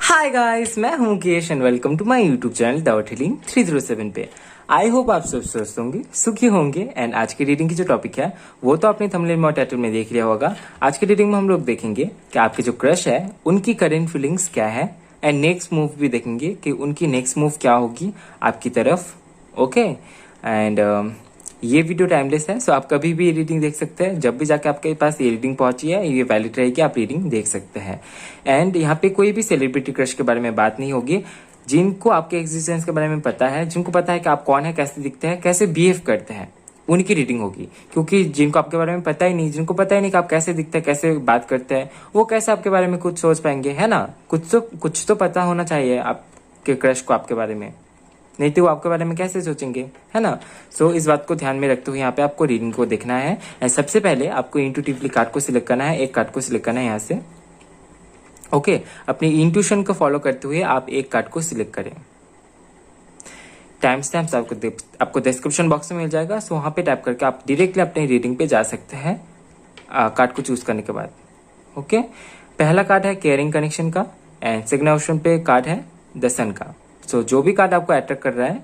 हाय guys, मैं हूं Mukesh and welcome to my YouTube channel doubt healing 307 पे। आई होप आप सब स्वस्थ होंगे, सुखी होंगे। एंड आज की रीडिंग की जो टॉपिक है वो तो आपने थंबनेल में और टाइटल में देख लिया होगा। आज की रीडिंग में हम लोग देखेंगे कि आपके जो क्रश है उनकी करेंट फीलिंग्स क्या है एंड नेक्स्ट मूव भी देखेंगे कि उनकी नेक्स्ट मूव क्या होगी आपकी तरफ। ओके एंड ये वीडियो टाइमलेस है, सो आप कभी भी ये रीडिंग देख सकते हैं। जब भी जाके आपके पास ये रीडिंग पहुंची है ये वैलिड रहेगी, आप रीडिंग देख सकते हैं। एंड यहाँ पे कोई भी सेलिब्रिटी क्रश के बारे में बात नहीं होगी। जिनको आपके एग्जिस्टेंस के बारे में पता है, जिनको पता है कि आप कौन है, कैसे दिखते हैं, कैसे बिहेव करते हैं, उनकी रीडिंग होगी। क्योंकि जिनको आपके बारे में पता ही नहीं, जिनको पता ही नहीं कि आप कैसे दिखते हैं, कैसे बात करते हैं, वो कैसे आपके बारे में कुछ सोच पाएंगे, है ना। कुछ तो पता होना चाहिए आपके क्रश को आपके बारे में, नहीं तो वो आपके बारे में कैसे सोचेंगे, है ना। सो इस बात को ध्यान में रखते हुए यहाँ पे आपको रीडिंग को देखना है। एंड सबसे पहले आपको इंट्यूटिवली कार्ड को सिलेक्ट करना है, एक कार्ड को सिलेक्ट करना है यहाँ से। ओके, अपनी इंट्यूशन को फॉलो करते हुए आप एक कार्ड को सिलेक्ट करें। टाइम स्टैम्प्स आपको डिस्क्रिप्शन बॉक्स में मिल जाएगा, सो वहां पे टैप करके आप डायरेक्टली अपने रीडिंग पे जा सकते हैं कार्ड को चूज करने के बाद। ओके, पहला कार्ड है केयरिंग कनेक्शन का एंड सेकंड ऑप्शन पे कार्ड है द सन का। सो जो भी कार्ड आपको अट्रैक्ट कर रहा है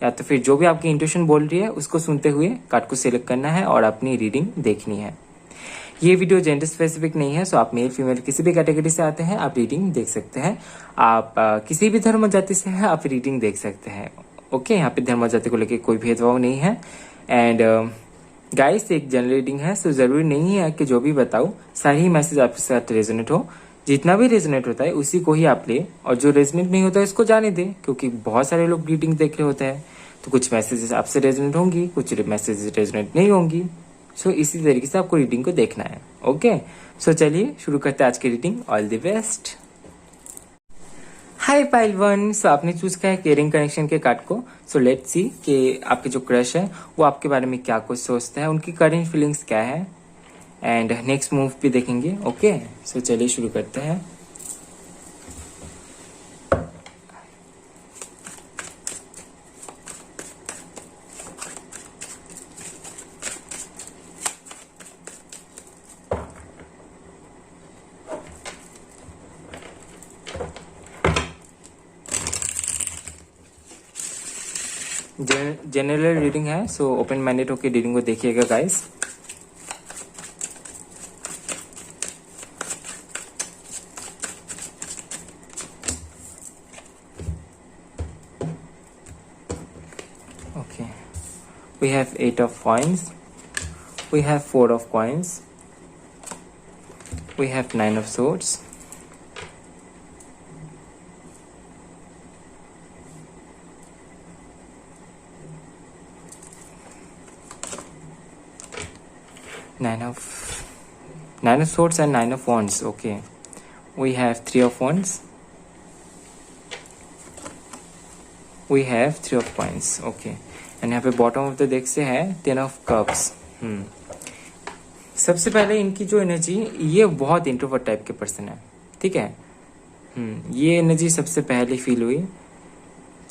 या तो फिर जो भी आपकी इंट्यूशन बोल रही है उसको सुनते हुए कार्ड को सिलेक्ट करना है और अपनी रीडिंग देखनी है। ये वीडियो जेंडर स्पेसिफिक नहीं है, सो आप मेल फीमेल किसी भी कैटेगरी से आते हैं आप रीडिंग देख सकते हैं। आप किसी भी धर्म जाति से हैं आप रीडिंग देख सकते हैं। ओके, यहाँ पे धर्म जाति को लेकर कोई भेदभाव नहीं है। एंड गाइस, एक जनरल रीडिंग है, सो जरूरी नहीं है कि जो भी बताऊं सारी ही मैसेज आपके साथ रेजोनेट हो। जितना भी रेजोनेट होता है उसी को ही आप ले, और जो रेजोनेट नहीं होता है उसको जाने दे। क्योंकि बहुत सारे लोग रीडिंग देख रहे होते हैं, तो कुछ मैसेजेस आपसे रेजोनेट होंगी, कुछ मैसेजेस रेजोनेट नहीं होंगी। सो इसी तरीके से आपको रीडिंग को देखना है। ओके, सो चलिए शुरू करते हैं आज की reading. All the best. Hi pile one, so आपने चूज किया है केयरिंग कनेक्शन के कार्ड को। सो लेट्स सी कि आपके जो क्रश है वो आपके बारे में क्या कुछ सोचता है, उनकी करंट फीलिंग्स क्या है एंड नेक्स्ट मूव भी देखेंगे। ओके, सो चलिए शुरू करते हैं। जनरल रीडिंग है, सो ओपन माइंडेड होकर रीडिंग को देखिएगा guys. Okay, we have 8 of coins, we have 4 of coins, we have 9 of swords, nine of swords and 9 of wands. Okay, we have 3 of wands, we have 3 of coins. Okay, and यहाँ पे bottom of the deck से है 10 of cups. सबसे पहले इनकी जो energy, ये बहुत इंट्रोवर्ट टाइप के पर्सन है, ठीक है। ये एनर्जी सबसे पहले फील हुई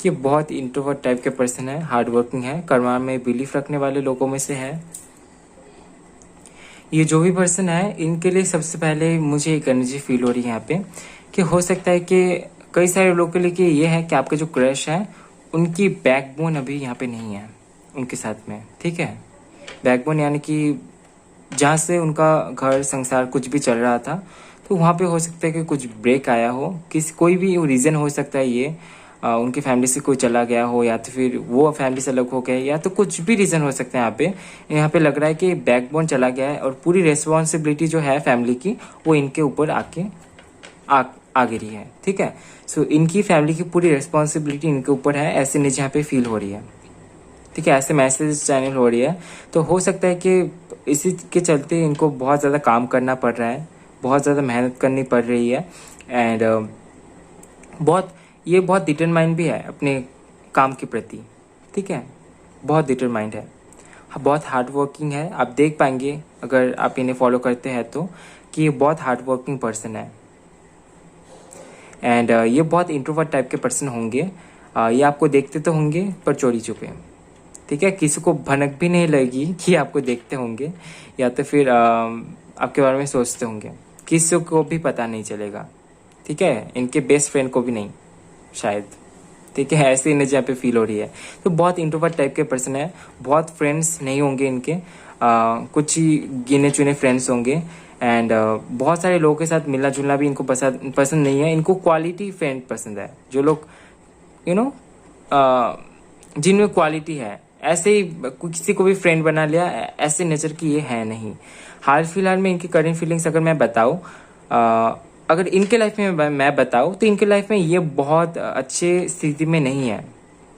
कि बहुत इंट्रोवर्ट टाइप के पर्सन है, हार्ड वर्किंग है, कर्मा में बिलीफ रखने वाले लोगों में से है। ये जो भी पर्सन है इनके लिए सबसे पहले मुझे एक एनर्जी फील हो रही है यहाँ पे कि हो सकता है कि कई सारे लोगों के लिए ये है कि आपके जो क्रश है उनकी बैकबोन अभी यहाँ पे नहीं है उनके साथ में, ठीक है। बैकबोन यानी कि जहाँ से उनका घर संसार कुछ भी चल रहा था, तो वहाँ पे हो सकता है कि कुछ ब्रेक आया हो, कोई भी रीज़न हो सकता है। ये उनकी फैमिली से कोई चला गया हो, या तो फिर वो फैमिली से अलग हो गए, या तो कुछ भी रीज़न हो सकता है। यहाँ पे लग रहा है कि बैकबोन चला गया है और पूरी रेस्पॉन्सिबिलिटी जो है फैमिली की वो इनके ऊपर आ गिरी है, ठीक है। सो इनकी फैमिली की पूरी रेस्पॉन्सिबिलिटी इनके ऊपर है, ऐसे नीचे यहाँ पे फील हो रही है, ठीक है। ऐसे मैसेज चैनल हो रही है, तो हो सकता है कि इसी के चलते इनको बहुत ज़्यादा काम करना पड़ रहा है, बहुत ज़्यादा मेहनत करनी पड़ रही है। एंड ये बहुत डिटरमाइंड भी है अपने काम के प्रति, ठीक है। बहुत डिटरमाइंड है, बहुत हार्ड वर्किंग है। आप देख पाएंगे अगर आप इन्हें फॉलो करते हैं तो कि ये बहुत हार्ड वर्किंग पर्सन है। एंड ये बहुत इंट्रोवर्ट टाइप के पर्सन होंगे। ये आपको देखते तो होंगे पर चोरी छुपे, ठीक है। किसी को भनक भी नहीं लगेगी कि आपको देखते होंगे या तो फिर आपके बारे में सोचते होंगे, किसी को भी पता नहीं चलेगा, ठीक है, इनके बेस्ट फ्रेंड को भी नहीं शायद, ठीक है, ऐसी एनर्जी यहाँ पे फील हो रही है। तो बहुत इंट्रोवर्ट टाइप के पर्सन है, बहुत फ्रेंड्स नहीं होंगे इनके, कुछ ही गिने चुने फ्रेंड्स होंगे एंड बहुत सारे लोगों के साथ मिलना जुलना भी इनको पसंद नहीं है। इनको क्वालिटी फ्रेंड पसंद है, जो लोग यू नो जिनमें क्वालिटी है। ऐसे ही किसी को भी फ्रेंड बना लिया, ऐसे नेचर की ये है नहीं। हाल फिलहाल में इनकी करंट फीलिंग्स अगर मैं बताऊँ, अगर इनके लाइफ में मैं बताऊँ तो इनके लाइफ में ये बहुत अच्छे स्थिति में नहीं है।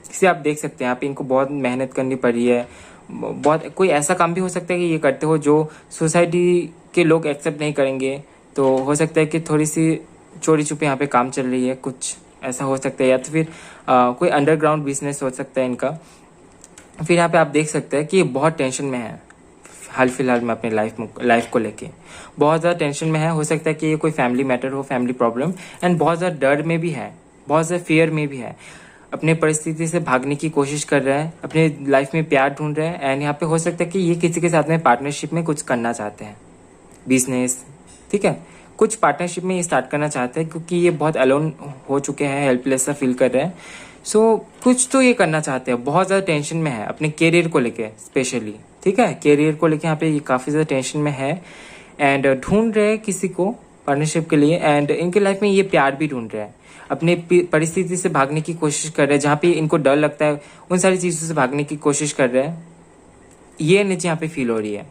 इसे आप देख सकते हैं, यहाँ पे इनको बहुत मेहनत करनी पड़ी है। बहुत कोई ऐसा काम भी हो सकता है कि ये करते हो जो सोसाइटी के लोग एक्सेप्ट नहीं करेंगे, तो हो सकता है कि थोड़ी सी चोरी छुपे यहाँ पे काम चल रही है, कुछ ऐसा हो सकता है। या तो फिर कोई अंडरग्राउंड बिजनेस हो सकता है इनका। फिर यहाँ पे आप देख सकते हैं कि ये बहुत टेंशन में है हाल फिलहाल में, अपने लाइफ को लेके बहुत ज़्यादा टेंशन में है। हो सकता है कि ये कोई फैमिली मैटर हो, फैमिली प्रॉब्लम, एंड बहुत ज़्यादा डर में भी है, बहुत ज़्यादा फियर में भी है। अपने परिस्थिति से भागने की कोशिश कर रहा है, अपने लाइफ में प्यार ढूंढ रहा है। एंड यहाँ पे हो सकता है कि ये किसी के साथ में पार्टनरशिप में कुछ करना चाहते हैं, बिजनेस, ठीक है, कुछ पार्टनरशिप में ये स्टार्ट करना चाहते हैं, क्योंकि ये बहुत अलोन हो चुके हैं, हेल्पलेस सा फील कर रहे हैं। सो कुछ तो ये करना चाहते हैं, बहुत ज़्यादा टेंशन में है अपने कैरियर को लेके स्पेशली, ठीक है, कैरियर को लेके यहाँ पे ये काफ़ी ज़्यादा टेंशन में है एंड ढूंढ रहे हैं किसी को पार्टनरशिप के लिए। एंड इनके लाइफ में ये प्यार भी ढूंढ रहे हैं, अपने परिस्थिति से भागने की कोशिश कर रहे हैं, जहाँ पे इनको डर लगता है उन सारी चीज़ों से भागने की कोशिश कर रहे हैं। ये एनर्जी यहाँ पे फील हो रही है।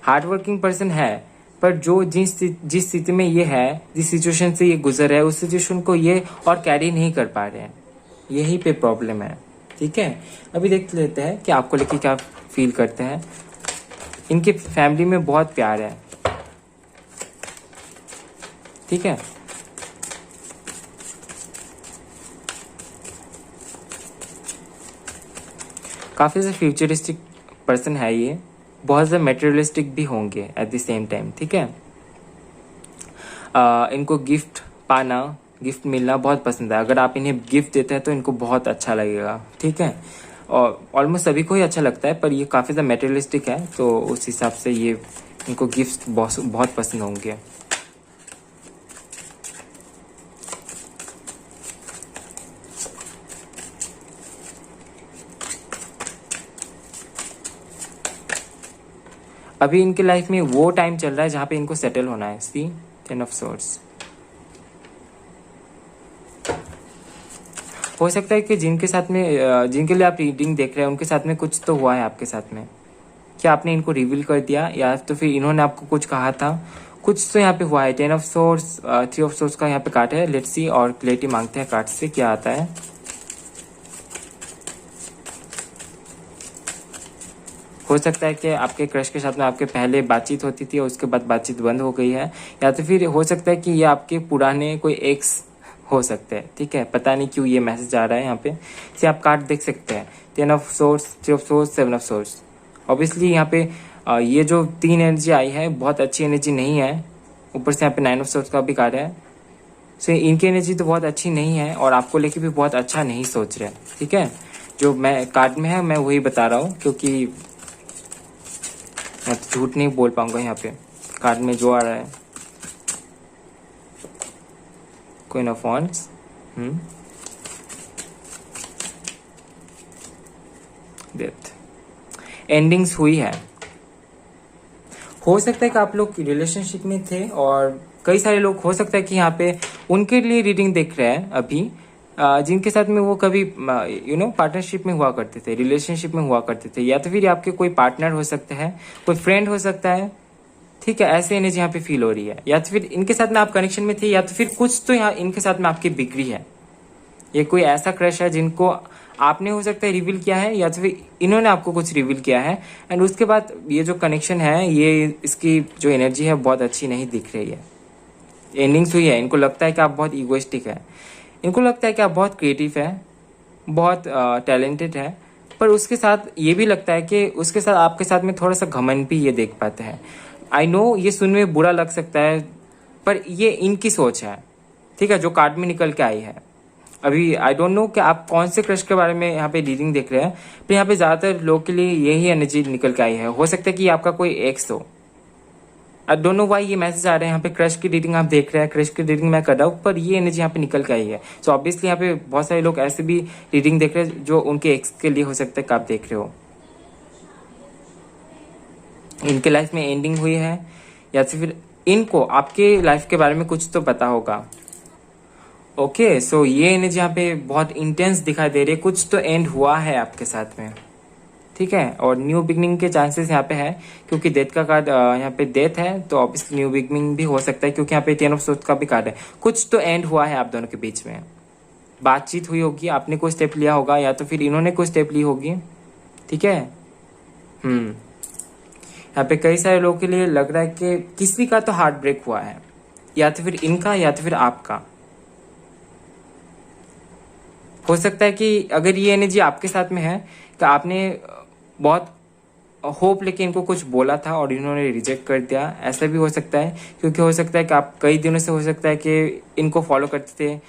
हार्ड वर्किंग पर्सन है, पर जो जिस स्थिति में ये है, जिस सिचुएशन से ये गुजर रहा है, उस सिचुएशन को ये और कैरी नहीं कर पा रहे हैं। यही पे प्रॉब्लम है, ठीक है। अभी देख लेते हैं कि आपको लेके क्या फील करते हैं। इनके फैमिली में बहुत प्यार है, ठीक है। काफ़ी से फ्यूचरिस्टिक पर्सन है ये, बहुत ज़्यादा मेटेरियलिस्टिक भी होंगे एट द सेम टाइम, ठीक है। इनको गिफ्ट पाना, गिफ्ट मिलना बहुत पसंद है। अगर आप इन्हें गिफ्ट देते हैं तो इनको बहुत अच्छा लगेगा, ठीक है। और ऑलमोस्ट सभी को ही अच्छा लगता है, पर ये काफ़ी ज़्यादा मेटेरियलिस्टिक है, तो उस हिसाब से ये इनको गिफ्ट बहुत पसंद होंगे। अभी इनके लाइफ में वो टाइम चल रहा है जहाँ पे इनको सेटल होना है। सी 10 ऑफ सोर्ड्स। हो सकता है कि जिनके साथ में जिनके लिए आप रीडिंग देख रहे हैं उनके साथ में कुछ तो हुआ है आपके साथ में। क्या आपने इनको रिवील कर दिया, या तो फिर इन्होंने आपको कुछ कहा था, कुछ तो यहाँ पे हुआ है। 10 ऑफ सोर्ड्स, 3 ऑफ सोर्ड्स का यहाँ पे कार्ड है। लेट्स सी, और क्लैरिटी मांगते हैं कार्ड से क्या आता है। हो सकता है कि आपके क्रश के साथ में आपके पहले बातचीत होती थी और उसके बाद बातचीत बंद हो गई है, या तो फिर हो सकता है कि ये आपके पुराने कोई एक्स हो सकते हैं, ठीक है। पता नहीं क्यों ये मैसेज आ रहा है यहाँ पे। इसे आप कार्ड देख सकते हैं, 10 of swords, 3 of swords, 7 of swords. Obviously यहाँ पे ये जो 3 एनर्जी आई है बहुत अच्छी एनर्जी नहीं है। ऊपर से यहाँ पे 9 ऑफ सोर्ड्स का भी कार्ड है। सो इनकी एनर्जी तो बहुत अच्छी नहीं है और आपको लेके भी बहुत अच्छा नहीं सोच रहे, ठीक है। जो मैं कार्ड में है मैं वही बता रहा हूँ, क्योंकि मैं तो झूठ नहीं बोल पाऊंगा यहाँ पे। कार्ड में जो आ रहा है, queen of wands, death, endings हुई है। हो सकता है कि आप लोग रिलेशनशिप में थे और कई सारे लोग हो सकता है कि यहाँ पे उनके लिए रीडिंग देख रहे हैं अभी, जिनके साथ में वो कभी पार्टनरशिप में हुआ करते थे, रिलेशनशिप में हुआ करते थे, या तो फिर आपके कोई पार्टनर हो सकते हैं, कोई फ्रेंड हो सकता है, ठीक है। ऐसे एनर्जी यहाँ पे फील हो रही है, या तो फिर इनके साथ में आप कनेक्शन में थे, या तो फिर कुछ तो यहाँ इनके साथ में आपकी बिगड़ी है। ये कोई ऐसा क्रश है जिनको आपने हो सकता है रिवील किया है, या तो फिर इन्होंने आपको कुछ रिवील किया है, एंड उसके बाद ये जो कनेक्शन है, ये इसकी जो एनर्जी है बहुत अच्छी नहीं दिख रही है। एंडिंग्स हुई है। इनको लगता है कि आप बहुत इगोइस्टिक है, इनको लगता है कि आप बहुत क्रिएटिव है, बहुत टैलेंटेड है, पर उसके साथ ये भी लगता है कि उसके साथ आपके साथ में थोड़ा सा घमंड भी ये देख पाते हैं। आई नो ये सुनने में बुरा लग सकता है, पर ये इनकी सोच है, ठीक है, जो कार्ड में निकल के आई है। अभी आई डोंट नो कि आप कौन से क्रश के बारे में यहाँ पे रीडिंग देख रहे हैं, पर यहाँ पे ज़्यादातर लोग के लिए यही एनर्जी निकल के आई है। हो सकता है कि आपका कोई एक्स हो, आई डोंट नो वाई ये मैसेज आ रहे हैं यहाँ पे। क्रश की रीडिंग आप देख रहे हैं, क्रश की रीडिंग मैं कर रहा हूँ, पर ये एनर्जी यहाँ पे निकल के आई है। सो ऑब्वियसली यहाँ पे बहुत सारे लोग ऐसे भी रीडिंग देख रहे हैं जो उनके एक्स के लिए हो सकता है कि आप देख रहे हो। इनके लाइफ में एंडिंग हुई है, या तो फिर इनको आपके लाइफ के बारे में कुछ तो पता होगा। ओके, सो ये एनर्जी यहाँ पे बहुत इंटेंस दिखाई दे रही है, कुछ तो एंड हुआ है आपके साथ में, ठीक है। और न्यू बिगनिंग के चांसेस यहाँ पे है, क्योंकि डेथ का कार्ड यहाँ पे डेथ है, तो ऑब्वियसली न्यू बिगनिंग भी हो सकता है, क्योंकि यहाँ पे 10 ऑफ सोर्ड्स का भी कार्ड है। कुछ तो एंड हुआ है आप दोनों के बीच में, बातचीत हुई होगी, आपने कोई स्टेप लिया होगा या तो फिर इन्होंने कोई स्टेप ली होगी, ठीक है। यहाँ पे कई सारे लोगों के लिए लग रहा है कि किसी का तो हार्ट ब्रेक हुआ है, या तो फिर इनका या तो फिर आपका। हो सकता है कि अगर ये एनर्जी आपके साथ में है कि आपने बहुत होप लेके इनको कुछ बोला था और इन्होंने रिजेक्ट कर दिया, ऐसा भी हो सकता है। क्योंकि हो सकता है कि आप कई दिनों से हो सकता है कि इनको फॉलो करते थे,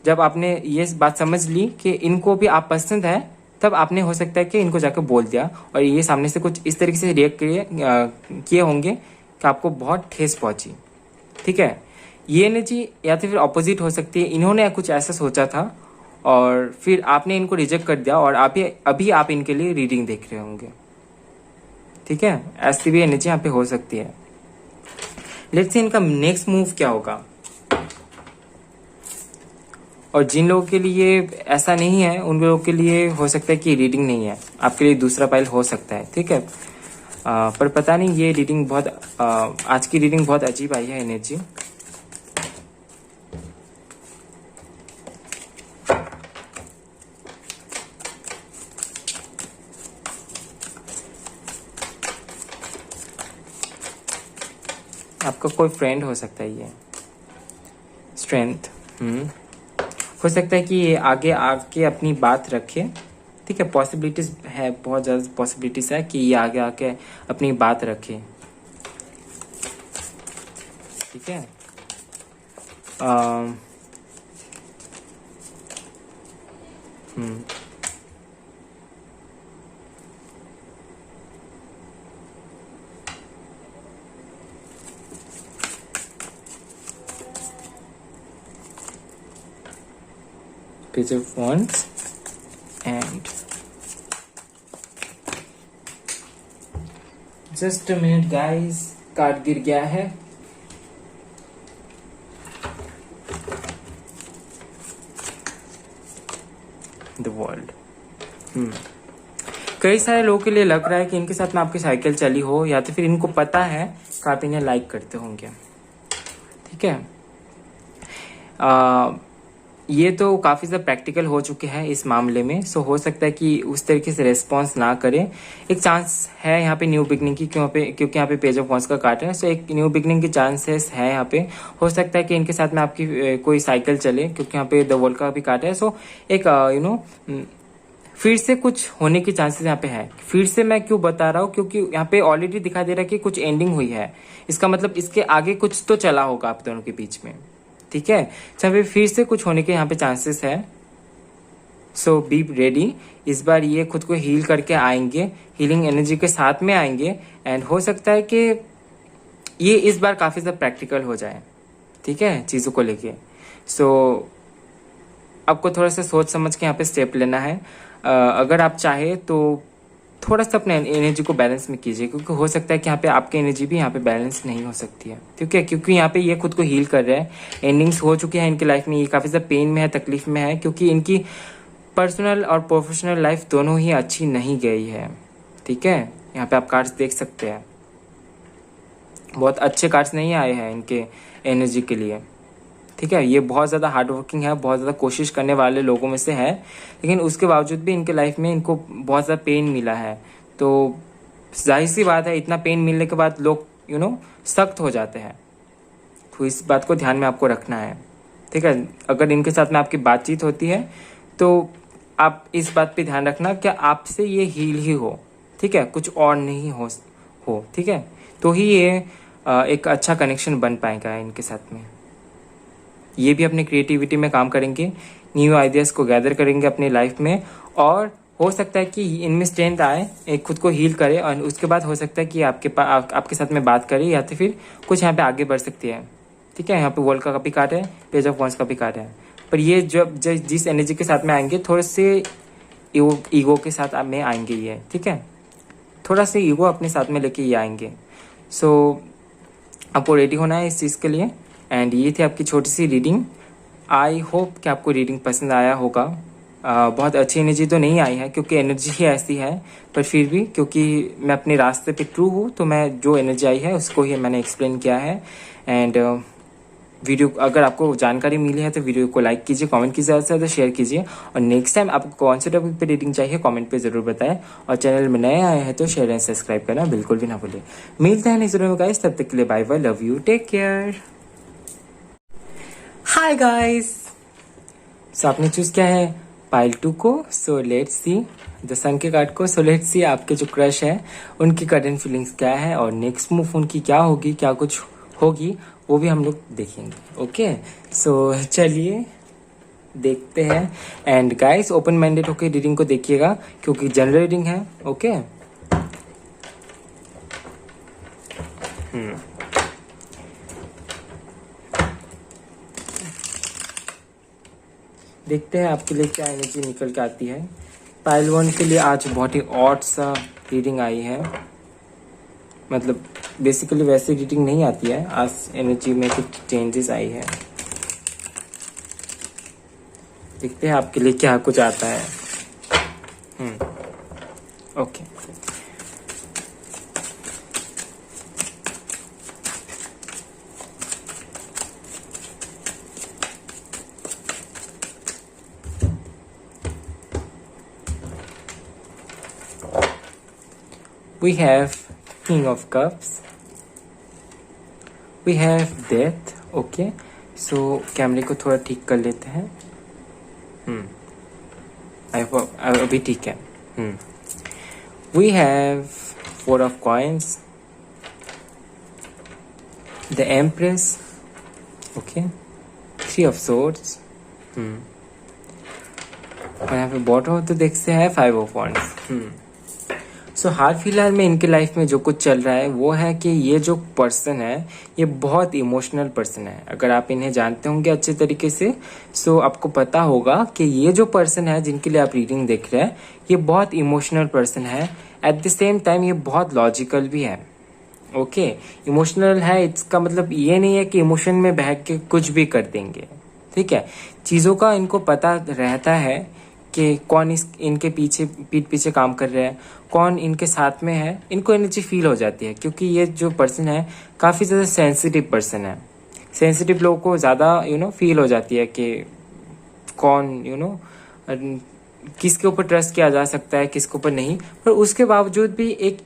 जब आपने ये बात समझ ली कि इनको भी आप पसंद है, तब आपने हो सकता है कि इनको जाकर बोल दिया और ये सामने से कुछ इस तरीके से रिएक्ट किए होंगे कि आपको बहुत ठेस पहुंची, ठीक है। ये एनर्जी या तो फिर ऑपोजिट हो सकती है, इन्होंने कुछ ऐसा सोचा था और फिर आपने इनको रिजेक्ट कर दिया और अभी आप इनके लिए रीडिंग देख रहे होंगे, ठीक है। ऐसी भी एनर्जी यहाँ पे हो सकती है। लेट्स सी इनका नेक्स्ट मूव क्या होगा। और जिन लोगों के लिए ऐसा नहीं है, उन लोगों के लिए हो सकता है कि रीडिंग नहीं है, आपके लिए दूसरा पाइल हो सकता है, ठीक है। पर पता नहीं, ये रीडिंग बहुत आज की रीडिंग बहुत अजीब आई है एनर्जी। आपका कोई फ्रेंड हो सकता है, ये स्ट्रेंथ हो सकता है कि ये आगे आके अपनी बात रखे, ठीक है। पॉसिबिलिटीज है, बहुत ज़्यादा पॉसिबिलिटीज है कि ये आगे आके अपनी बात रखे, ठीक है। Page of Wands and just a minute guys, card गिर गया है। The World। कई सारे लोगों के लिए लग रहा है कि इनके साथ में आपकी साइकिल चली हो, या तो फिर इनको पता है कि आप इन्हें लाइक करते होंगे, ठीक है। ये तो काफ़ी ज़्यादा प्रैक्टिकल हो चुके हैं इस मामले में। सो हो सकता है कि उस तरीके से रेस्पॉन्स ना करें। एक चांस है यहाँ पे न्यू बिगनिंग की, क्योंकि यहाँ पे पेज ऑफ वॉन्स का कार्ड है। सो एक न्यू बिगनिंग की चांसेस है यहाँ पे। हो सकता है कि इनके साथ में आपकी कोई साइकिल चले, क्योंकि यहाँ पे द वर्ल्ड का भी कार्ड है। सो एक फिर से कुछ होने की चांसेस यहाँ पे है। फिर से मैं क्यों बता रहा हूँ, क्योंकि यहाँ पे ऑलरेडी दिखाई दे रहा है कि कुछ एंडिंग हुई है। इसका मतलब इसके आगे कुछ तो चला होगा आप दोनों के बीच में, ठीक है। चाहे फिर से कुछ होने के यहाँ पे चांसेस है। सो बी रेडी। इस बार ये खुद को हील करके आएंगे, हीलिंग एनर्जी के साथ में आएंगे। एंड हो सकता है कि ये इस बार काफी ज्यादा प्रैक्टिकल हो जाए, ठीक है, चीजों को लेके। सो आपको थोड़ा सा सोच समझ के यहाँ पे स्टेप लेना है। अगर आप चाहे तो थोड़ा सा अपने एनर्जी को बैलेंस में कीजिए, क्योंकि हो सकता है कि यहाँ पे आपकी एनर्जी भी यहाँ पे बैलेंस नहीं हो सकती है, ठीक है। क्योंकि यहाँ पे ये खुद को हील कर रहे हैं, एंडिंग्स हो चुकी है इनकी लाइफ में। ये काफी ज्यादा पेन में है, तकलीफ में है, क्योंकि इनकी पर्सनल और प्रोफेशनल लाइफ दोनों ही अच्छी नहीं गई है, ठीक है। यहाँ पे आप कार्ड्स देख सकते हैं, बहुत अच्छे कार्ड्स नहीं आए हैं इनके एनर्जी के लिए, ठीक है। ये बहुत ज़्यादा हार्ड वर्किंग है, बहुत ज़्यादा कोशिश करने वाले लोगों में से है, लेकिन उसके बावजूद भी इनके लाइफ में इनको बहुत ज़्यादा पेन मिला है। तो जाहिर सी बात है, इतना पेन मिलने के बाद लोग सख्त हो जाते हैं। तो इस बात को ध्यान में आपको रखना है, ठीक है। अगर इनके साथ में आपकी बातचीत होती है तो आप इस बात पे ध्यान रखना कि आपसे ये हील ही हो, ठीक है, कुछ और नहीं हो, ठीक है। तो ही ये एक अच्छा कनेक्शन बन पाएगा इनके साथ में। ये भी अपनी क्रिएटिविटी में काम करेंगे, न्यू आइडियाज़ को गैदर करेंगे अपनी लाइफ में, और हो सकता है कि इनमें स्ट्रेंथ आए, एक खुद को हील करे, और उसके बाद हो सकता है कि आपके साथ में बात करे, या तो फिर कुछ यहाँ पे आगे बढ़ सकती है। ठीक है, यहाँ पे वर्ल्ड का भी कार्ड है, पेज ऑफ वंस का भी कार्ड है। पर ये जब जिस एनर्जी के साथ में आएंगे, थोड़े से ईगो के साथ में आएंगे ये। ठीक है, थोड़ा सा ईगो अपने साथ में लेके ये आएंगे। सो आपको रेडी होना है इस चीज़ के लिए। एंड ये थी आपकी छोटी सी रीडिंग। आई होप कि आपको रीडिंग पसंद आया होगा। बहुत अच्छी एनर्जी तो नहीं आई है क्योंकि एनर्जी ही ऐसी है, पर फिर भी क्योंकि मैं अपने रास्ते पे ट्रू हूँ, तो मैं जो एनर्जी आई है उसको ही मैंने एक्सप्लेन किया है। एंड वीडियो अगर आपको जानकारी मिली है तो वीडियो को लाइक कीजिए, कमेंट कीजिए, ज़्यादा से ज़्यादा शेयर कीजिए। और नेक्स्ट टाइम आपको कौन से टॉपिक पे रीडिंग चाहिए कमेंट पे ज़रूर बताएं। और चैनल में नए आए हैं तो शेयर एंड सब्सक्राइब करना बिल्कुल भी ना भूलें। मिलते हैं नेक्स्ट वीडियो में गाइस, तब तक के लिए bye bye, love you, take care. Hi guys, so आपने चूज किया है पाइल 2 को। सो लेट्स सी द सन के कार्ड को। सो लेट्स सी आपके जो क्रश है उनकी करंट फीलिंग्स क्या है, और नेक्स्ट मूव उनकी क्या होगी, क्या कुछ होगी, वो भी हम लोग देखेंगे। ओके, सो चलिए देखते हैं। एंड गाइस, ओपन माइंडेड होकर रीडिंग को देखिएगा क्योंकि जनरल रीडिंग है। ओके, देखते हैं आपके लिए क्या एनर्जी निकल के आती है। पाइल 1 के लिए आज बहुत ही ऑड सा रीडिंग आई है, मतलब बेसिकली वैसे रीडिंग नहीं आती है, आज एनर्जी में कुछ चेंजेस आई है। देखते हैं आपके लिए क्या कुछ आता है। Okay, we have King of Cups, we have Death. Okay, so कैमरे को थोड़ा ठीक कर लेते हैं। अभी ठीक है। We have 4 of Coins, the Empress, okay, 3 of Swords, और यहाँ पे बॉटम तो देखते हैं 5 of Wands। सो हाल फिलहाल में इनके लाइफ में जो कुछ चल रहा है वो है कि ये जो पर्सन है ये बहुत इमोशनल पर्सन है। अगर आप इन्हें जानते होंगे अच्छे तरीके से, सो आपको पता होगा कि ये जो पर्सन है जिनके लिए आप रीडिंग देख रहे हैं ये बहुत इमोशनल पर्सन है। एट द सेम टाइम ये बहुत लॉजिकल भी है। ओके, इमोशनल है, इसका मतलब ये नहीं है कि इमोशन में बह के कुछ भी कर देंगे। ठीक है, चीज़ों का इनको पता रहता है कि कौन इनके पीठ पीछे काम कर रहा है, कौन इनके साथ में है, इनको एनर्जी फील हो जाती है क्योंकि ये जो पर्सन है काफ़ी ज़्यादा सेंसिटिव पर्सन है। सेंसिटिव लोगों को ज़्यादा फील हो जाती है कि कौन किसके ऊपर ट्रस्ट किया जा सकता है, किसके ऊपर नहीं। पर उसके बावजूद भी एक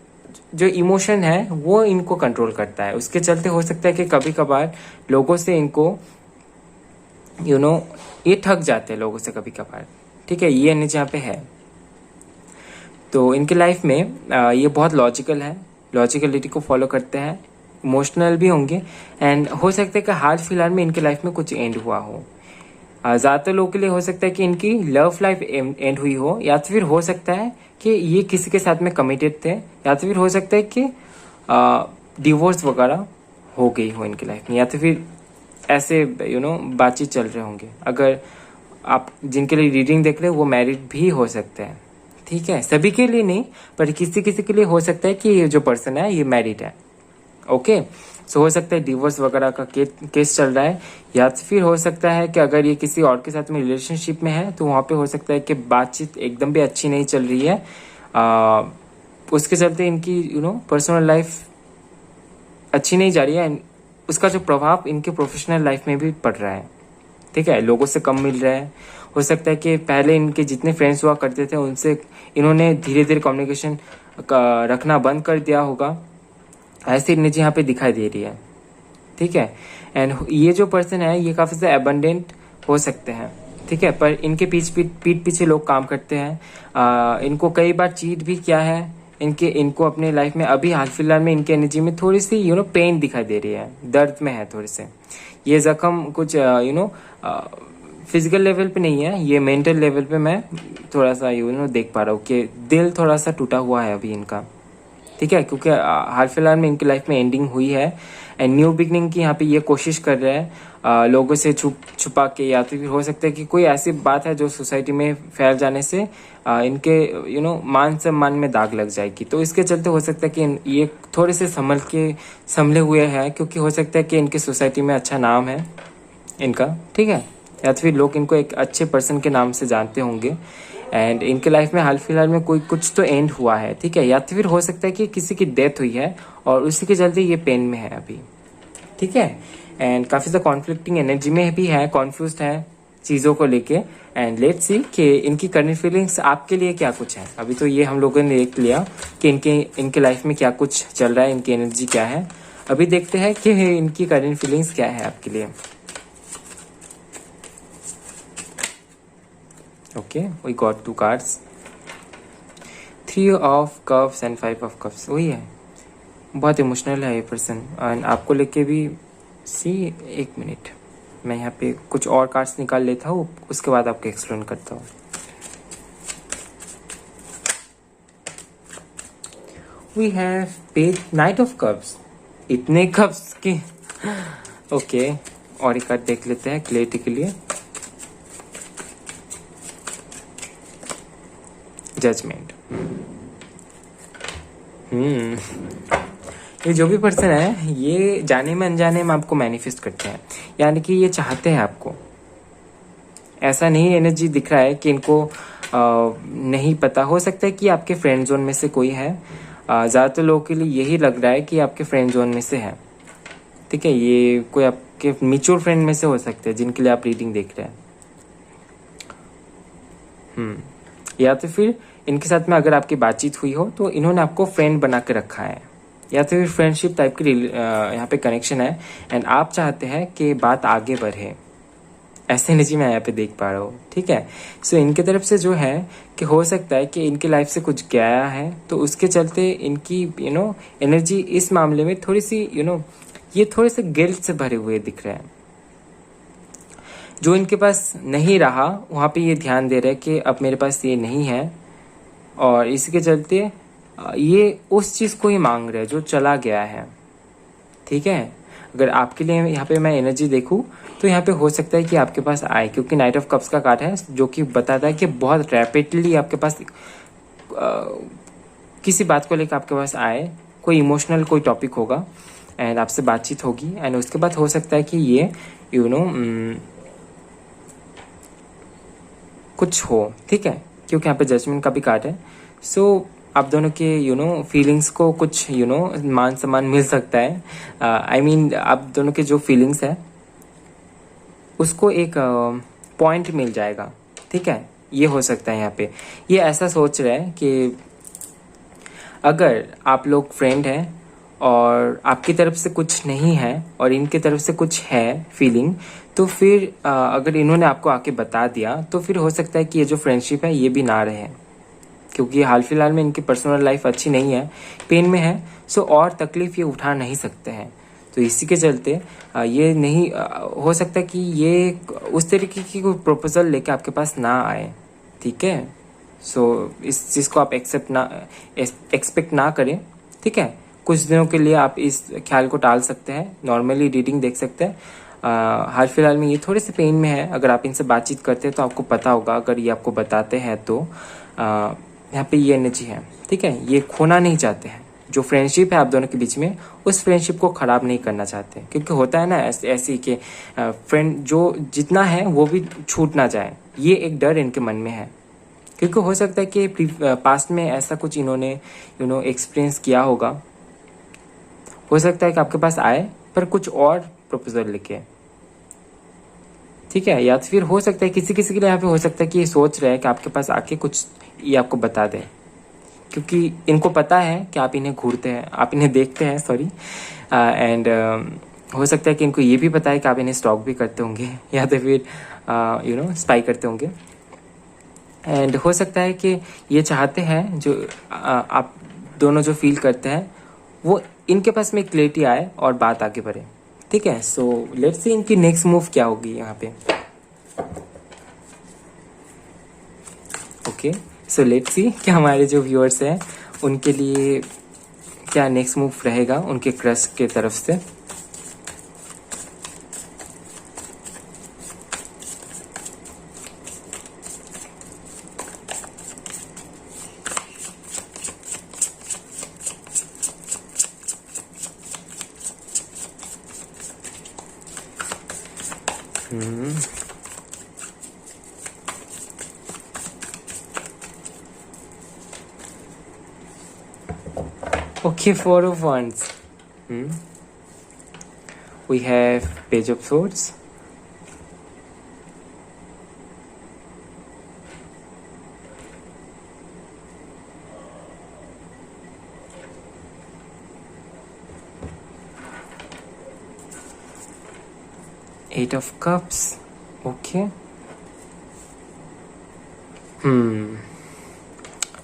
जो इमोशन है वो इनको कंट्रोल करता है। उसके चलते हो सकता है कि कभी कभार लोगों से इनको ये ठग जाते हैं लोगों से कभी कभार। ठीक है, ये एनर्जी यहाँ पे है। तो इनके लाइफ में ये बहुत लॉजिकल है, लॉजिकलिटी को फॉलो करते हैं, इमोशनल भी होंगे। एंड हो सकता है कि हाल फिलहाल में इनके लाइफ में कुछ एंड हुआ हो। ज़्यादातर लोगों के लिए हो सकता है कि इनकी लव लाइफ एंड हुई हो, या तो फिर हो सकता है कि ये किसी के साथ में कमिटेड थे, या तो फिर हो सकता है कि डिवोर्स वगैरह हो गई हो इनकी लाइफ में, या तो फिर ऐसे बातचीत चल रहे होंगे। अगर आप जिनके लिए रीडिंग देख रहे हो वो मैरिड भी हो सकते हैं। ठीक है, सभी के लिए नहीं, पर किसी किसी के लिए हो सकता है कि ये जो पर्सन है ये मैरिड है। ओके, सो हो सकता है डिवोर्स वगैरह का केस चल रहा है, या फिर हो सकता है कि अगर ये किसी और के साथ में रिलेशनशिप में है तो वहाँ पे हो सकता है कि बातचीत एकदम भी अच्छी नहीं चल रही है। उसके चलते इनकी पर्सनल लाइफ अच्छी नहीं जा रही है, उसका जो प्रभाव इनके प्रोफेशनल लाइफ में भी पड़ रहा है। ठीक है, लोगों से कम मिल रहा है। हो सकता है कि पहले इनके जितने फ्रेंड्स हुआ करते थे उनसे इन्होंने धीरे धीरे कम्युनिकेशन रखना बंद कर दिया होगा, ऐसी एनर्जी यहाँ पे दिखाई दे रही है। ठीक है, एंड ये जो पर्सन है ये काफ़ी ज़्यादा एबंडेंट हो सकते हैं। ठीक है, पर इनके पीठ पीछे लोग काम करते हैं। इनको कई बार चीट भी किया है। इनको अपने लाइफ में अभी हाल फिलहाल में इनकी एनर्जी में थोड़ी सी पेन दिखाई दे रही है, दर्द में है थोड़े से। ये जख्म कुछ फिजिकल लेवल पे नहीं है, ये मेंटल लेवल पे मैं थोड़ा सा देख पा रहा हूँ कि दिल थोड़ा सा टूटा हुआ है अभी इनका, ठीक है, क्योंकि हाल फिलहाल में इनकी लाइफ में एंडिंग हुई है एंड न्यू बिगनिंग की यहाँ पे ये कोशिश कर रहे हैं लोगों से छुपा के, या तो फिर हो सकता है कि कोई ऐसी बात है जो सोसाइटी में फैल जाने से इनके मान सम्मान में दाग लग जाएगी। तो इसके चलते हो सकता है कि ये थोड़े से संभले हुए हैं, क्योंकि हो सकता है कि इनके सोसाइटी में अच्छा नाम है इनका, ठीक है, या तो फिर लोग इनको एक अच्छे पर्सन के नाम से जानते होंगे एंड इनके लाइफ में हाल फिलहाल में कोई कुछ तो एंड हुआ है, ठीक है, या तो फिर हो सकता है कि किसी की डेथ हुई है और उसी के चलते ये पेन में है अभी, ठीक है। एंड काफी ज़्यादा कॉन्फ्लिक्टिंग एनर्जी में भी है, कॉन्फ्यूज्ड है चीज़ों को लेके एंड लेट्स सी कि इनकी करंट फीलिंग्स आपके लिए क्या कुछ है। अभी तो ये हम लोगों ने देख लिया कि इनके लाइफ में क्या कुछ चल रहा है, इनकी एनर्जी क्या है। अभी देखते हैं कि इनकी करंट फीलिंग्स क्या है आपके लिए। Okay, we got 2 cards, 3 of cups and 5 of cups. वही है, बहुत इमोशनल है ये पर्सन एंड आपको लेके भी। सी, एक मिनट, मैं यहाँ पे कुछ और कार्ड्स निकाल लेता हूँ, उसके बाद आपको एक्सप्लेन करता हूँ। We have page knight of cups, इतने कप्स के। ओके, और एक कार्ड देख लेते हैं क्लैरिटी के लिए। जजमेंट। ये जो भी पर्सन है ये जाने में अनजाने में आपको मैनिफेस्ट करते हैं, यानी कि ये चाहते हैं आपको। ऐसा नहीं एनर्जी दिख रहा है कि इनको नहीं पता। हो सकता है कि आपके फ्रेंड जोन में से कोई है, ज़्यादातर लोगों के लिए यही लग रहा है कि आपके फ्रेंड जोन में से है, ठीक है। ये कोई आपके म्यूचुअल फ्रेंड में से हो सकते हैं जिनके लिए आप रीडिंग देख रहे हैं। या तो फिर इनके साथ में अगर आपकी बातचीत हुई हो तो इन्होंने आपको फ्रेंड बना के रखा है, या तो फिर फ्रेंडशिप टाइप की यहाँ पे कनेक्शन है एंड आप चाहते हैं कि बात आगे बढ़े। ऐसे एनर्जी मैं यहाँ पे देख पा रहा हूँ, ठीक है। सो इनके तरफ से जो है कि हो सकता है कि इनकी लाइफ से कुछ गया है, तो उसके चलते इनकी एनर्जी इस मामले में थोड़ी सी ये थोड़े से गिल्ट से भरे हुए दिख रहे हैं। जो इनके पास नहीं रहा वहाँ पे ये ध्यान दे रहे हैं कि अब मेरे पास ये नहीं है, और इसके चलते ये उस चीज़ को ही मांग रहे हैं जो चला गया है, ठीक है। अगर आपके लिए यहाँ पे मैं एनर्जी देखूँ तो यहाँ पे हो सकता है कि आपके पास आए, क्योंकि नाइट ऑफ कप्स का कार्ड है जो कि बताता है कि बहुत रैपिडली आपके पास किसी बात को लेकर आपके पास आए, कोई इमोशनल कोई टॉपिक होगा एंड आपसे बातचीत होगी एंड उसके बाद हो सकता है कि ये कुछ हो, ठीक है, क्योंकि यहाँ पे जजमेंट का भी कार्ड है। सो आप दोनों के फीलिंग्स को कुछ मान सम्मान मिल सकता है। आई मीन आप दोनों के जो फीलिंग्स है उसको एक पॉइंट मिल जाएगा, ठीक है। ये हो सकता है यहाँ पे ये ऐसा सोच रहा है कि अगर आप लोग फ्रेंड हैं और आपकी तरफ से कुछ नहीं है और इनकी तरफ से कुछ है फीलिंग, तो फिर अगर इन्होंने आपको आके बता दिया तो फिर हो सकता है कि ये जो फ्रेंडशिप है ये भी ना रहे, क्योंकि हाल फिलहाल में इनकी पर्सनल लाइफ अच्छी नहीं है, पेन में है। सो और तकलीफ ये उठा नहीं सकते हैं, तो इसी के चलते ये नहीं हो सकता कि ये उस तरीके की कोई प्रपोजल लेके आपके पास ना आए, ठीक है। सो इस चीज़ को आप एक्सपेक्ट ना करें, ठीक है। कुछ दिनों के लिए आप इस ख्याल को टाल सकते हैं, नॉर्मली रीडिंग देख सकते हैं। हाल फिलहाल में ये थोड़े से पेन में है। अगर आप इनसे बातचीत करते हैं तो आपको पता होगा, अगर ये आपको बताते हैं तो यहाँ पे ये एनर्जी है, ठीक है। ये खोना नहीं चाहते हैं, जो फ्रेंडशिप है आप दोनों के बीच में उस फ्रेंडशिप को खराब नहीं करना चाहते, क्योंकि होता है ना ऐसी कि फ्रेंड जो जितना है वो भी छूट ना जाए, ये एक डर इनके मन में है। क्योंकि हो सकता है कि पास्ट में ऐसा कुछ इन्होंने एक्सपीरियंस किया होगा। हो सकता है कि आपके पास आए पर कुछ और प्रपोजल लेके, ठीक है। या तो फिर हो सकता है किसी किसी के लिए यहाँ पे हो सकता है कि ये सोच रहे हैं कि आपके पास आके कुछ ये आपको बता दें, क्योंकि इनको पता है कि आप इन्हें घूरते हैं, आप इन्हें देखते हैं, सॉरी। एंड हो सकता है कि इनको ये भी पता है कि आप इन्हें स्टॉक भी करते होंगे या तो फिर स्पाई करते होंगे। एंड हो सकता है कि ये चाहते हैं जो आप दोनों जो फील करते हैं वो इनके पास में क्लैरिटी आए और बात आगे बढ़े, ठीक है। सो लेट्स सी इनकी नेक्स्ट मूव क्या होगी यहाँ पे। ओके, सो लेट्स सी कि हमारे जो व्यूअर्स हैं उनके लिए क्या नेक्स्ट मूव रहेगा उनके क्रश के तरफ से। Okay, Four of Wands. We have Page of Swords. Eight of Cups. Okay.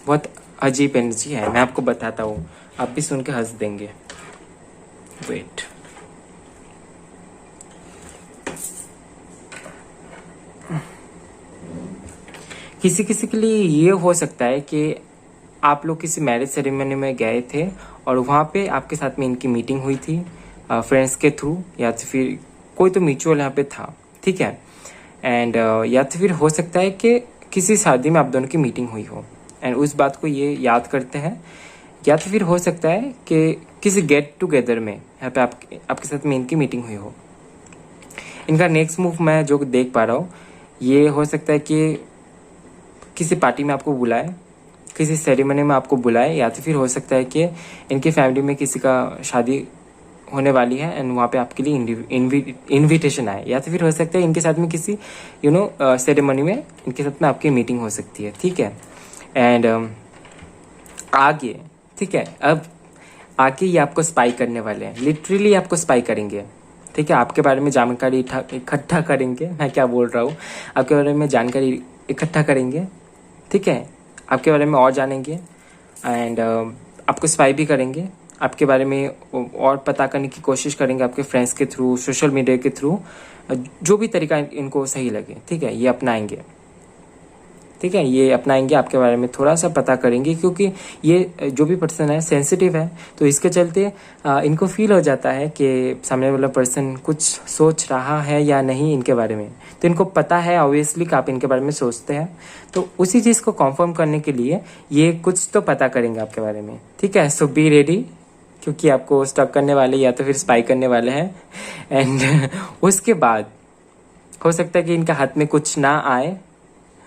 बहुत अजीब एनर्जी है, मैं आपको बताता हूँ, आप भी सुन के हंस देंगे। वेट, किसी किसी के लिए ये हो सकता है कि आप लोग किसी मैरिज सेरेमनी में गए थे और वहाँ पे आपके साथ में इनकी मीटिंग हुई थी फ्रेंड्स के थ्रू, या तो फिर कोई तो म्यूचुअल यहाँ पे था, ठीक है। एंड या तो फिर हो सकता है कि किसी शादी में आप दोनों की मीटिंग हुई हो एंड उस बात को ये याद करते हैं, या तो फिर हो सकता है कि किसी गेट टुगेदर में यहाँ पे आपके साथ में इनकी मीटिंग हुई हो। इनका नेक्स्ट मूव मैं जो देख पा रहा हूँ, ये हो सकता है कि किसी पार्टी में आपको बुलाए, किसी सेरेमनी में आपको बुलाए, या तो फिर हो सकता है कि इनकी फैमिली में किसी का शादी होने वाली है एंड वहाँ पे आपके लिए इनविटेशन आए, या तो फिर हो सकता है इनके साथ में किसी सेरेमनी में इनके साथ में आपकी मीटिंग हो सकती है, ठीक है। एंड आगे, ठीक है, अब आगे ये आपको स्पाई करने वाले हैं, लिटरली आपको स्पाई करेंगे, ठीक है। आपके बारे में जानकारी इकट्ठा करेंगे, मैं क्या बोल रहा हूँ, आपके बारे में जानकारी इकट्ठा करेंगे, ठीक है, आपके बारे में और जानेंगे एंड आपको स्पाई भी करेंगे, आपके बारे में और पता करने की कोशिश करेंगे आपके फ्रेंड्स के थ्रू, सोशल मीडिया के थ्रू, जो भी तरीका इनको सही लगे, ठीक है, ये अपनाएंगे, ठीक है, ये अपनाएंगे, आपके बारे में थोड़ा सा पता करेंगे, क्योंकि ये जो भी पर्सन है सेंसिटिव है, तो इसके चलते इनको फील हो जाता है कि सामने वाला पर्सन कुछ सोच रहा है या नहीं इनके बारे में, तो इनको पता है ऑब्वियसली कि आप इनके बारे में सोचते हैं, तो उसी चीज़ को कंफर्म करने के लिए ये कुछ तो पता करेंगे आपके बारे में, ठीक है। सो बी रेडी, क्योंकि आपको स्टॉक करने वाले या तो फिर स्पाई करने वाले हैं एंड उसके बाद हो सकता है कि इनके हाथ में कुछ ना आए,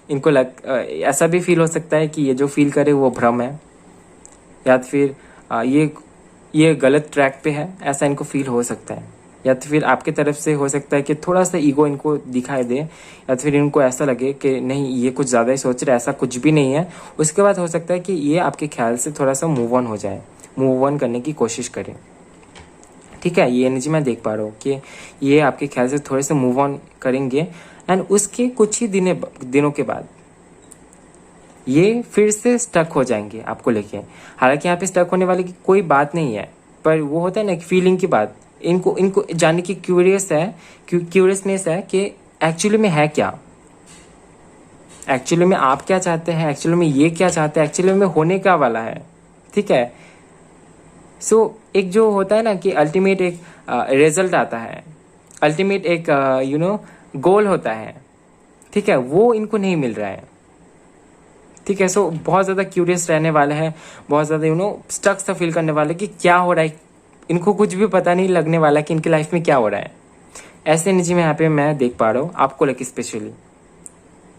इनको ऐसा भी फील हो सकता है कि ये जो फील करे वो भ्रम है, या तो फिर ये गलत ट्रैक पे है, ऐसा इनको फील हो सकता है, या तो फिर आपके तरफ से हो सकता है कि थोड़ा सा ईगो इनको दिखाई दे, या तो फिर इनको ऐसा लगे कि नहीं ये कुछ ज़्यादा ही सोच रहे, ऐसा कुछ भी नहीं है। उसके बाद हो सकता है कि ये आपके ख्याल से थोड़ा सा मूव ऑन हो जाए, मूव ऑन करने की कोशिश करें, ठीक है। ये एनर्जी मैं देख पा रहा हूँ कि ये आपके ख्याल से थोड़े से मूव ऑन करेंगे एंड उसके कुछ ही दिनों के बाद ये फिर से स्टक हो जाएंगे आपको लेके। हालांकि यहाँ पे स्टक होने वाले की कोई बात नहीं है, पर वो होता है ना फीलिंग की बात, इनको जानने की क्यूरियसनेस है कि एक्चुअली में है क्या, एक्चुअली में आप क्या चाहते हैं, एक्चुअली में ये क्या चाहते हैं, एक्चुअली में होने क्या वाला है, ठीक है। सो एक जो होता है ना कि अल्टीमेट एक रिजल्ट आता है, अल्टीमेट एक गोल होता है, ठीक है, वो इनको नहीं मिल रहा है, ठीक है। सो बहुत ज़्यादा क्यूरियस रहने वाले हैं, बहुत ज़्यादा स्टक सा फील करने वाले कि क्या हो रहा है, इनको कुछ भी पता नहीं लगने वाला कि इनकी लाइफ में क्या हो रहा है। ऐसे एनर्जी में यहाँ पे मैं देख पा रहा हूँ आपको लेके स्पेशली,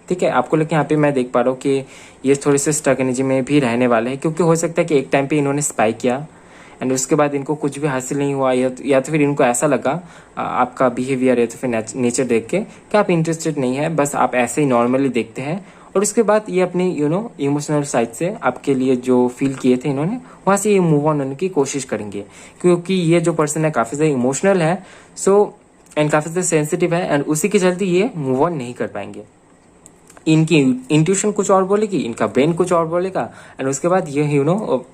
ठीक है, आपको लेके यहाँ पे मैं देख पा रहा हूँ कि ये थोड़े से स्टक एनर्जी में भी रहने वाले हैं, क्योंकि हो सकता है कि एक टाइम पे इन्होंने स्पाई किया एंड उसके बाद इनको कुछ भी हासिल नहीं हुआ, या तो फिर इनको ऐसा लगा आपका बिहेवियर या तो फिर नेचर देख के कि आप इंटरेस्टेड नहीं है, बस आप ऐसे ही नॉर्मली देखते हैं, और उसके बाद ये अपनी इमोशनल साइड से आपके लिए जो फील किए थे इन्होंने, वहाँ से ये मूव ऑन होने की कोशिश करेंगे, क्योंकि ये जो पर्सन है काफ़ी ज़्यादा इमोशनल है, सो एंड काफ़ी ज़्यादा सेंसिटिव है, एंड उसी के चलते ये मूव ऑन नहीं कर पाएंगे। इनकी इंट्यूशन कुछ और बोलेगी, इनका ब्रेन कुछ और बोलेगा, एंड उसके बाद ये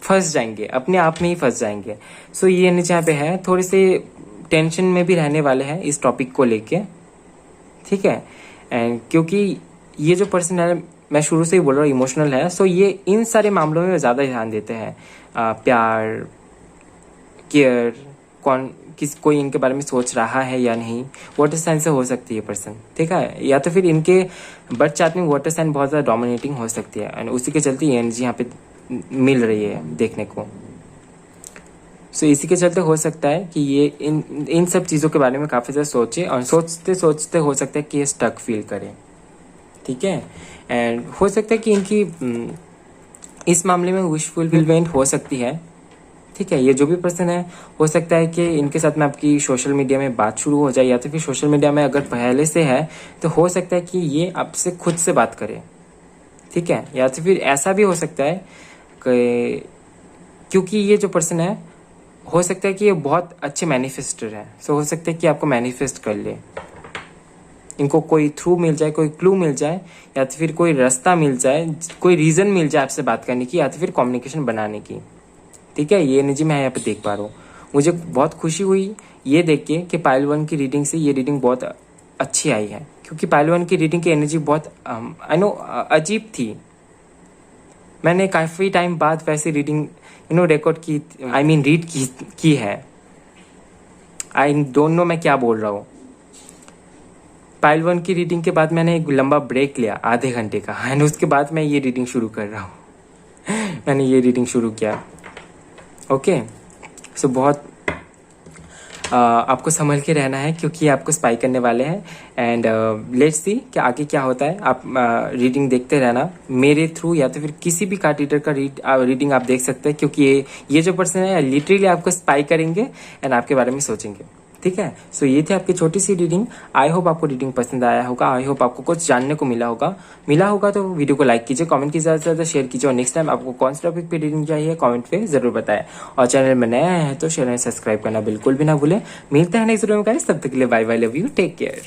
फंस जाएंगे, अपने आप में ही फंस जाएंगे। सो ये नीचे यहाँ पे है, थोड़े से टेंशन में भी रहने वाले हैं इस टॉपिक को लेके, ठीक है। एंड क्योंकि ये जो पर्सन है मैं शुरू से ही बोल रहा हूँ इमोशनल है, सो ये इन सारे मामलों में ज़्यादा ध्यान देते हैं। प्यार, केयर, कोई इनके बारे में सोच रहा है या नहीं। वाटर साइन से हो सकती है पर्सन, ठीक है, या तो फिर इनके बर्थ चार्ट में वाटर साइन बहुत ज़्यादा डोमिनेटिंग हो सकती है और उसी के चलते ये एनर्जी यहाँ पे मिल रही है देखने को। सो इसी के चलते हो सकता है कि ये इन सब चीज़ों के बारे में काफ़ी ज़्यादा सोचे और सोचते सोचते हो सकता है कि ये स्टक फील करें, ठीक है। एंड हो सकता है कि इनकी इस मामले में विश फुलफिलमेंट हो सकती है, ठीक है। ये जो भी पर्सन है, हो सकता है कि इनके साथ में आपकी सोशल मीडिया में बात शुरू हो जाए, या तो फिर सोशल मीडिया में अगर पहले से है तो हो सकता है कि ये आपसे खुद से बात करे, ठीक है। या तो फिर ऐसा भी हो सकता है कि क्योंकि ये जो पर्सन है, हो सकता है कि ये बहुत अच्छे मैनिफेस्टर है, सो हो सकता है कि आपको मैनिफेस्ट कर ले, इनको कोई थ्रू मिल जाए, कोई क्लू मिल जाए, या तो फिर कोई रास्ता मिल जाए, कोई रीज़न मिल जाए आपसे बात करने की, या तो फिर कम्युनिकेशन बनाने की, ठीक है। ये एनर्जी मैं यहाँ पे देख पा रहा हूँ। मुझे बहुत खुशी हुई ये देख के कि पाइल 1 की रीडिंग से ये रीडिंग बहुत अच्छी आई है, क्योंकि पाइल 1 की रीडिंग की एनर्जी बहुत आई नो अजीब थी। मैंने काफ़ी टाइम बाद वैसी रीडिंग रिकॉर्ड की, आई मीन रीड की है। आई डोंट नो मैं क्या बोल रहा हूँ। पाइल 1 की रीडिंग के बाद मैंने एक लंबा ब्रेक लिया आधे घंटे का, एंड उसके बाद मैं ये रीडिंग शुरू कर रहा हूँ। मैंने ये रीडिंग शुरू किया, ओके। सो बहुत आपको संभल के रहना है, क्योंकि ये आपको स्पाई करने वाले हैं। एंड लेट्स सी कि आगे क्या होता है। आप रीडिंग देखते रहना मेरे थ्रू, या तो फिर किसी भी कार्ड रीडर का रीडिंग आप देख सकते हैं, क्योंकि ये जो पर्सन है लिटरली आपको स्पाई करेंगे एंड आपके बारे में सोचेंगे, ठीक है। सो ये थी आपकी छोटी सी रीडिंग। आई होप आपको रीडिंग पसंद आया होगा, आई होप आपको कुछ जानने को मिला होगा तो वीडियो को लाइक कीजिए, कमेंट कीजिए, ज़्यादा से ज़्यादा शेयर कीजिए, और नेक्स्ट टाइम आपको कौन सा टॉपिक पे रीडिंग चाहिए कमेंट पे जरूर बताएं। और चैनल में नया है तो चैनल सब्सक्राइब करना बिल्कुल भी ना भूलें। मिलते हैं नेक्स्ट वीडियो में गाइस, तब तक के लिए bye bye, love you, take care.